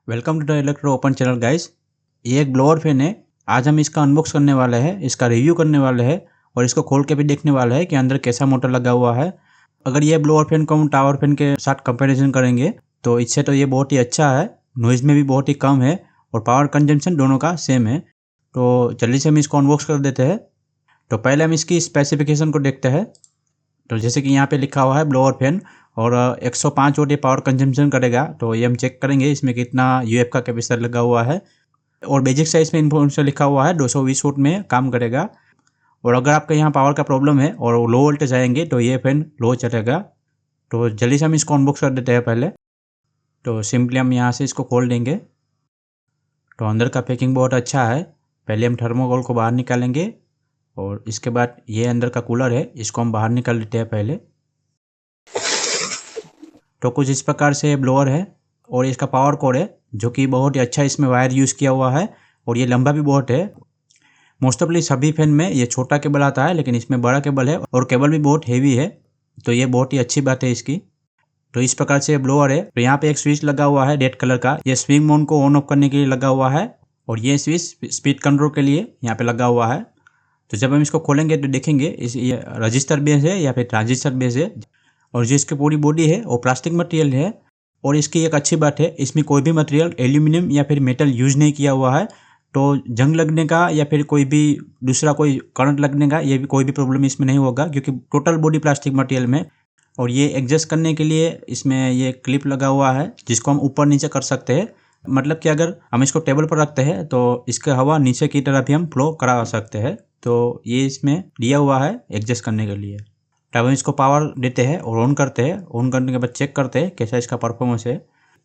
Welcome to the electro open channel guys. ये एक blower fan है। आज हम इसका अनबॉक्स करने वाले हैं, इसका रिव्यू करने वाले हैं और इसको खोल के भी देखने वाले हैं कि अंदर कैसा मोटर लगा हुआ है। अगर ये ब्लोअर फैन को हम टावर फैन के साथ कंपैरिजन करेंगे तो इससे तो ये बहुत ही अच्छा है। नॉइज़ में भी बहुत ही कम है और पावर कंजम्पशन दोनों का सेम है। तो जल्दी से हम इसको अनबॉक्स कर देते हैं। तो पहले हम इसकी स्पेसिफिकेशन को देखते हैं। तो जैसे कि यहाँ पे लिखा हुआ है ब्लोअर फैन और 105 वोट ये पावर कंजम्पशन करेगा। तो ये हम चेक करेंगे इसमें कितना यूएफ का कैपेसिटर लगा हुआ है और बेसिक साइज में इन्फॉर्मेशन लिखा हुआ है 220 वोट में काम करेगा। और अगर आपका यहाँ पावर का प्रॉब्लम है और लो वोल्टेज आएंगे तो ये फैन लो चलेगा। तो जल्दी से हम इसको अनबॉक्स कर देते हैं पहले। तो सिंपली हम यहाँ से इसको खोल देंगे। तो अंदर का पैकिंग बहुत अच्छा है। पहले हम थर्मोकोल को बाहर निकालेंगे और इसके बाद ये अंदर का कूलर है, इसको हम बाहर निकाल लेते हैं पहले। तो कुछ इस प्रकार से ब्लोअर है और इसका पावर कोड है जो कि बहुत ही अच्छा इसमें वायर यूज़ किया हुआ है और ये लंबा भी बहुत है। मोस्ट ऑफली सभी फैन में ये छोटा केबल आता है लेकिन इसमें बड़ा केबल है और केबल भी बहुत हेवी है। तो ये बहुत ही अच्छी बात है इसकी। तो इस प्रकार से ब्लोअर है। तो यहाँ पे एक स्विच लगा हुआ है रेड कलर का, ये स्विंग मोड को ऑन ऑफ करने के लिए लगा हुआ है और ये स्विच स्पीड कंट्रोल के लिए यहाँ पे लगा हुआ है। तो जब हम इसको खोलेंगे तो देखेंगे ये रजिस्टर बेस है या फिर ट्रांजिस्टर बेस है और जो इसकी पूरी बॉडी है वो प्लास्टिक मटेरियल है। और इसकी एक अच्छी बात है, इसमें कोई भी मटेरियल एल्यूमिनियम या फिर मेटल यूज़ नहीं किया हुआ है। तो जंग लगने का या फिर कोई भी दूसरा कोई करंट लगने का ये भी कोई भी प्रॉब्लम इसमें नहीं होगा क्योंकि टोटल बॉडी प्लास्टिक मटेरियल में। और ये एडजस्ट करने के लिए इसमें ये क्लिप लगा हुआ है जिसको हम ऊपर नीचे कर सकते हैं। मतलब कि अगर हम इसको टेबल पर रखते हैं तो इसके हवा नीचे की तरफ भी हम फ्लो करा सकते हैं। तो ये इसमें दिया हुआ है एडजस्ट करने के लिए। तब हम इसको पावर देते हैं और ऑन करते हैं। ऑन करने के बाद चेक करते हैं कैसा इसका परफॉर्मेंस है।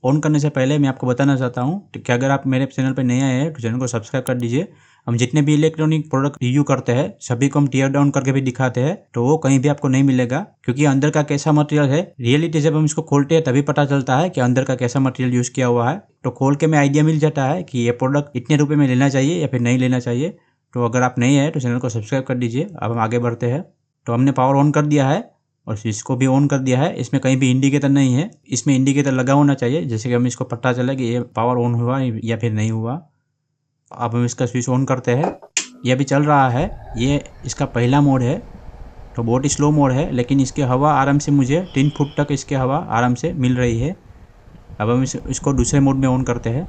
ऑन करने से पहले मैं आपको बताना चाहता हूँ कि अगर आप मेरे चैनल पर नए आए हैं तो चैनल को सब्सक्राइब कर दीजिए। हम जितने भी इलेक्ट्रॉनिक प्रोडक्ट रिव्यू करते हैं सभी को हम टीयर डाउन करके भी दिखाते हैं, तो वो कहीं भी आपको नहीं मिलेगा क्योंकि अंदर का कैसा मटेरियल है रियलिटी जब हम इसको खोलते हैं तभी पता चलता है कि अंदर का कैसा मटेरियल यूज़ किया हुआ है। तो खोल के में आइडिया मिल जाता है कि ये प्रोडक्ट इतने रुपये में लेना चाहिए या फिर नहीं लेना चाहिए। तो अगर आप नहीं है तो चैनल को सब्सक्राइब कर दीजिए। अब हम आगे बढ़ते हैं। तो हमने पावर ऑन कर दिया है और स्विच को भी ऑन कर दिया है। इसमें कहीं भी इंडिकेटर नहीं है, इसमें इंडिकेटर लगा होना चाहिए जैसे कि हम इसको पता चले कि ये पावर ऑन हुआ या फिर नहीं हुआ। अब हम इसका स्विच ऑन करते हैं। ये अभी चल रहा है, ये इसका पहला मोड है। तो बहुत ही स्लो मोड है लेकिन इसकी हवा आराम से मुझे 3 फुट तक इसकी हवा आराम से मिल रही है। अब हम इसको दूसरे मोड में ऑन करते हैं।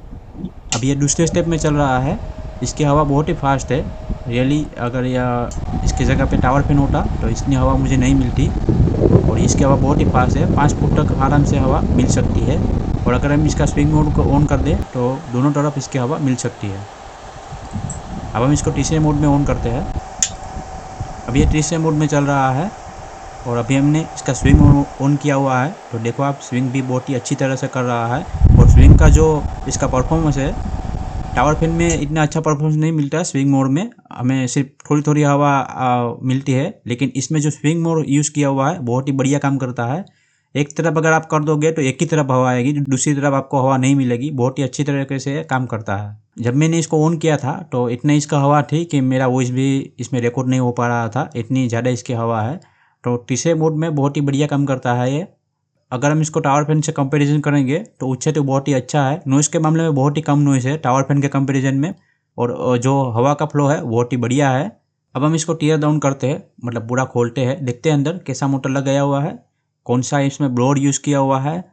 अब ये दूसरे स्टेप में चल रहा है। इसकी हवा बहुत ही फास्ट है रियली। अगर यह इसकी जगह पे टावर फैन होता तो इतनी हवा मुझे नहीं मिलती और इसकी हवा बहुत ही फास्ट है, 5 फुट तक आराम से हवा मिल सकती है। और अगर हम इसका स्विंग मोड को ऑन कर दें तो दोनों तरफ इसकी हवा मिल सकती है। अब हम इसको तीसरे मोड में ऑन करते हैं। अब ये तीसरे मोड में चल रहा है और अभी हमने इसका स्विंग ऑन किया हुआ है। तो देखो आप, स्विंग भी बहुत ही अच्छी तरह से कर रहा है और स्विंग का जो इसका परफॉर्मेंस है, टावर फैन में इतना अच्छा परफॉर्मेंस नहीं मिलता है। स्विंग मोड में हमें सिर्फ थोड़ी थोड़ी हवा मिलती है लेकिन इसमें जो स्विंग मोड यूज़ किया हुआ है बहुत ही बढ़िया काम करता है। एक तरफ अगर आप कर दोगे तो एक ही तरफ हवा आएगी, दूसरी तरफ आपको हवा नहीं मिलेगी। बहुत ही अच्छी तरीके से काम करता है। जब मैंने इसको ऑन किया था तो इतना इसका हवा थी कि मेरा वॉइस भी इसमें रिकॉर्ड नहीं हो पा रहा था, इतनी ज़्यादा इसकी हवा है। तो तीसरे मोड में बहुत ही बढ़िया काम करता है ये। अगर हम इसको टावर फैन से कंपैरिजन करेंगे तो उससे तो बहुत ही अच्छा है। नॉइज़ के मामले में बहुत ही कम नॉइज़ है टावर फैन के कंपैरिजन में और जो हवा का फ्लो है बहुत ही बढ़िया है। अब हम इसको टीयर डाउन करते हैं, मतलब पूरा खोलते हैं, देखते हैं अंदर कैसा मोटर लगाया हुआ है, कौन सा इसमें ब्लोअर यूज़ किया हुआ है,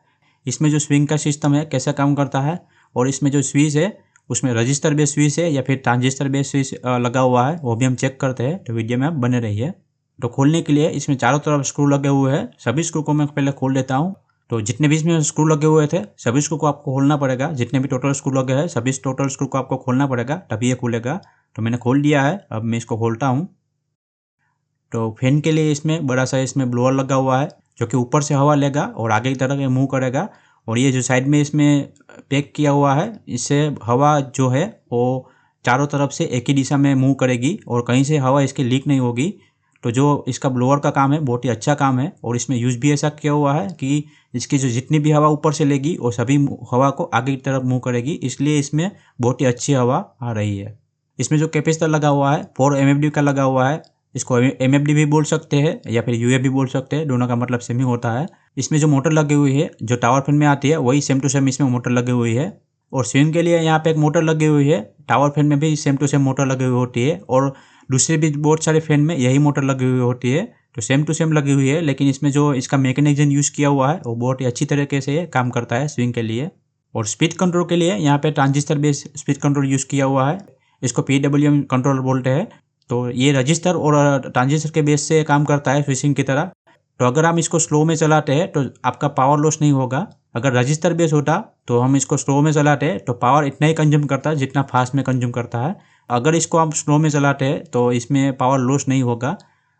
इसमें जो स्विंग का सिस्टम है कैसा काम करता है और इसमें जो स्विच है उसमें रजिस्टर बेस स्विच है या फिर ट्रांजिस्टर बेस स्विच लगा हुआ है, वो भी हम चेक करते हैं। तो वीडियो में आप बने रहिए। तो खोलने के लिए इसमें चारों तरफ स्क्रू लगे हुए हैं। सभी स्क्रू को मैं पहले खोल लेता हूँ। तो जितने भी इसमें स्क्रू लगे हुए थे सभी स्क्रू को आपको खोलना पड़ेगा। जितने भी टोटल स्क्रू लगे हैं सभी टोटल स्क्रू को आपको खोलना पड़ेगा तभी ये खुलेगा। तो मैंने खोल दिया है, अब मैं इसको खोलता हूँ। तो फैन के लिए इसमें बड़ा सा इसमें ब्लोअर लगा हुआ है जो कि ऊपर से हवा लेगा और आगे की तरफ मूव करेगा। और ये जो साइड में इसमें पैक किया हुआ है इससे हवा जो है वो चारों तरफ से एक ही दिशा में मूव करेगी और कहीं से हवा इसकी लीक नहीं होगी। तो जो इसका ब्लोअर का काम है बहुत ही अच्छा काम है और इसमें यूज़ भी ऐसा किया हुआ है कि इसकी जो जितनी भी हवा ऊपर से लेगी वो सभी हवा को आगे की तरफ मूव करेगी, इसलिए इसमें बहुत ही अच्छी हवा आ रही है। इसमें जो कैपेसिटर लगा हुआ है 4 MFD का लगा हुआ है। इसको MFD भी बोल सकते हैं या फिर UF भी बोल सकते हैं, दोनों का मतलब सेम ही होता है। इसमें जो मोटर लगी हुई है जो टावर फैन में आती है वही सेम टू सेम इसमें मोटर लगी हुई है। और स्विंग के लिए यहाँ पे एक मोटर लगी हुई है। टावर फैन में भी सेम टू सेम मोटर लगी हुई होती है और दूसरे भी बहुत सारे फैन में यही मोटर लगी हुई होती है, तो सेम टू सेम लगी हुई है। लेकिन इसमें जो इसका मैकेनिज्म यूज़ किया हुआ है वो बहुत ही अच्छी तरीके से काम करता है स्विंग के लिए। और स्पीड कंट्रोल के लिए यहाँ पे transistor based speed control use किया हुआ है। इसको PWM कंट्रोल बोलते हैं। तो ये रजिस्टर और ट्रांजिस्टर के बेस से काम करता है स्विचिंग की तरह। तो अगर हम इसको स्लो में चलाते हैं तो आपका पावर लॉस नहीं होगा। अगर रजिस्टर बेस होता तो हम इसको स्लो में चलाते हैं तो पावर इतना ही कंज्यूम करता है जितना फास्ट में कंज्यूम करता है। अगर इसको हम स्लो में चलाते हैं तो इसमें पावर लॉस नहीं होगा।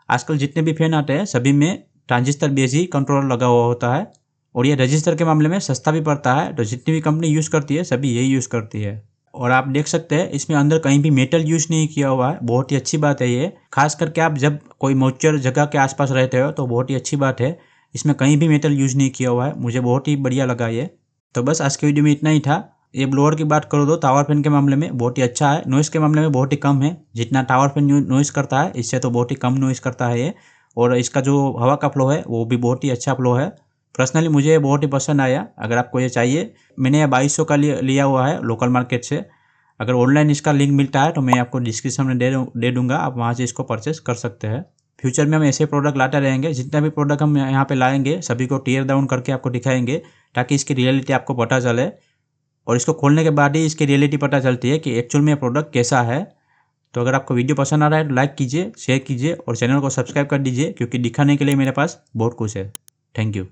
आजकल जितने भी फैन आते हैं सभी में ट्रांजिस्टर बेस ही कंट्रोलर लगा हुआ होता है और ये रजिस्टर के मामले में सस्ता भी पड़ता है। तो जितनी भी कंपनी यूज़ करती है सभी यही यूज़ करती है। और आप देख सकते हैं इसमें अंदर कहीं भी मेटल यूज़ नहीं किया हुआ है, बहुत ही अच्छी बात है ये। खास करके आप जब कोई मॉइस्चर जगह के आसपास रहते हो तो बहुत ही अच्छी बात है। इसमें कहीं भी मेटल यूज़ नहीं किया हुआ है, मुझे बहुत ही बढ़िया लगा ये। तो बस आज के वीडियो में इतना ही था। ये ब्लोअर की बात करो तो टावर फैन के मामले में बहुत ही अच्छा है, नॉइज़ के मामले में बहुत ही कम है। जितना टावर फैन नॉइज़ करता है इससे तो बहुत ही कम नॉइज़ करता है ये। और इसका जो हवा का फ्लो है वो भी बहुत ही अच्छा फ्लो है। पर्सनली मुझे ये बहुत ही पसंद आया। अगर आपको ये चाहिए, मैंने ये 2200 का लिया हुआ है लोकल मार्केट से। अगर ऑनलाइन इसका लिंक मिलता है तो मैं आपको डिस्क्रिप्शन में दे दूंगा, आप वहाँ से इसको परचेस कर सकते हैं। फ्यूचर में हम ऐसे प्रोडक्ट लाते रहेंगे। जितना भी प्रोडक्ट हम यहाँ पे लाएंगे सभी को टीयर डाउन करके आपको दिखाएंगे ताकि इसकी रियलिटी आपको पता चले। और इसको खोलने के बाद ही इसकी रियलिटी पता चलती है कि एक्चुअल में ये प्रोडक्ट कैसा है। तो अगर आपको वीडियो पसंद आ रहा है तो लाइक कीजिए, शेयर कीजिए और चैनल को सब्सक्राइब कर दीजिए, क्योंकि दिखाने के लिए मेरे पास बहुत कुछ है। Thank you.